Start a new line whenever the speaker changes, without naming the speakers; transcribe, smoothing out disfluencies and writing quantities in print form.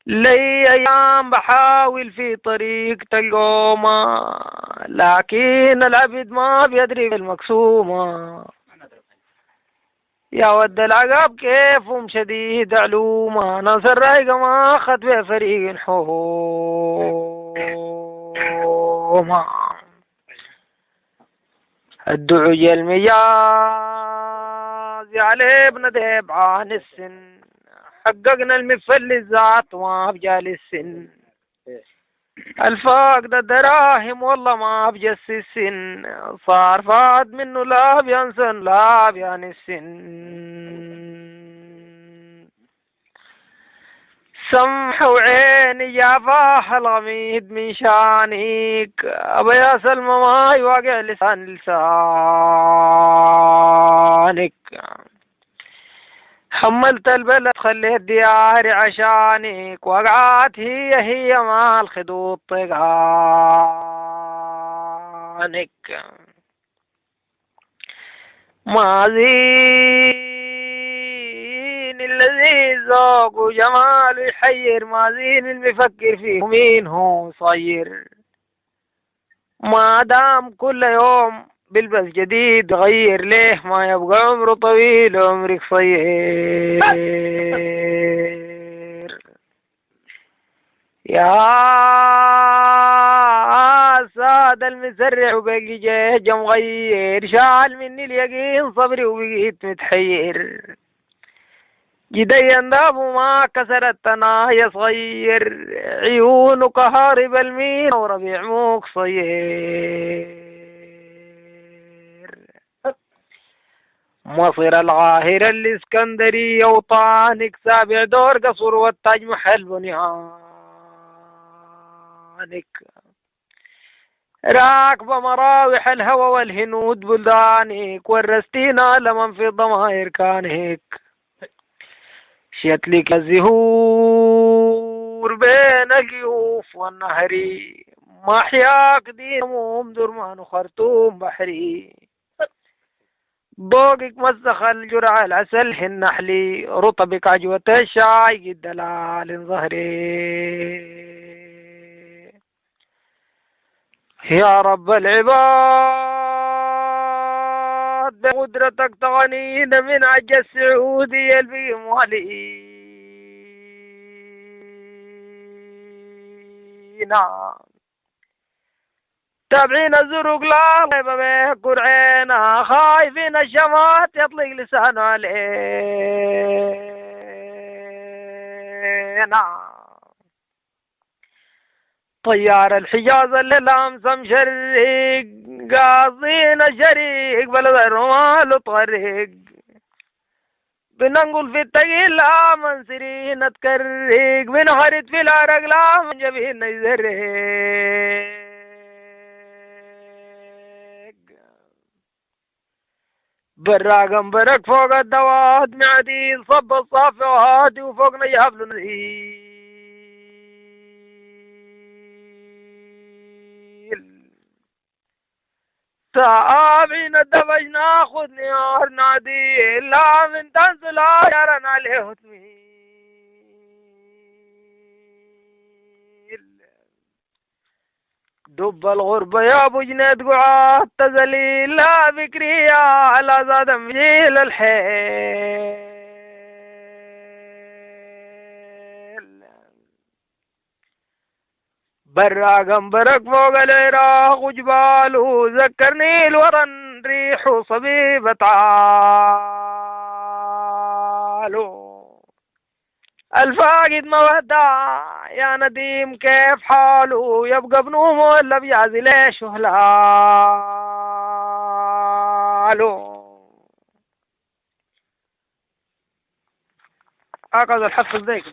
لي أيام بحاول في طريق تلقومة، لكن العبد ما بيدري بالمقسومة. يا ود العقاب كيفهم شديد علومة، ناس الرايقة ما أخذ بفريق حومة. الدعج المياز عليه ابن ديب عن السن، حققنا المفلزات ما بجال السن. الفاقد الدراهم والله ما بجس السن، صار فاد منه لا بينسن لا بيان السن. سمح وعيني يا فاح الغميد من شانك، أبا يا سلمى ما يواقع لسانك. حملت البلد خليت دياري عشانك، وقعت هي مع الخدود طقانك. ما زين الذي ذوق وجماله يحير، ما زين المفكر فيه مين هو صير. ما دام كل يوم بلبس جديد غير، ليه ما يبقى عمره طويل عمرك صير. يا ساد المسرع وبقي جيج مغير، شال مني اليقين صبري وبقيت متحير. جدي ابو ما كسرت يا صغير، عيونه كهارب المين وربيع موك صير. مصير العاهرة الاسكندرية وطانك، سابع دور قصر والتاج محل بنيانك. راكبة مراوح الهوى والهنود بلدانك، ورستينا لمن في الضمائر كانك. شيت لك الزهور بين الجيوف والنهري، محياك ديموم درمان وخرطوم بحري. ضوقك مسخ الجرع العسل النحلي، رطبك عجوة الشاي قد دلال ظهري. يا رب العباد بقدرتك تغنينا من عج السعودية الموالينا. تابعين الزروق لا غيب بيك قرعينا، خايفين الشمات يطلق لسانه علينا. طيار الحجاز اللي لامسه مشرق، قاصين الشريق بلد الرمال طريق. بننقل في التقيل لا من سرين تكرق، بنهرد في العرق لا من جبين يزرق. براقم برك فوق الدوات معديل صب الصافي وهادي، وفوقنا يهبلوا نذيل. تابعين الدفج ناخذ نيار نادي، لا من تنزل يارنا عليه تميل. دب الغربة يا ابو جنيد قعاد تزليل، لا فكري يا لا زاد مجيل الحيل. براقم برك فوق العراق وجباله، ذكرني الورن ريح صبيبة عاله. الفاقد مودع يا نديم كيف حاله، يبقى بنومه ولا بيعزي ليش وهلاله. أخذ الحفظ ذيك.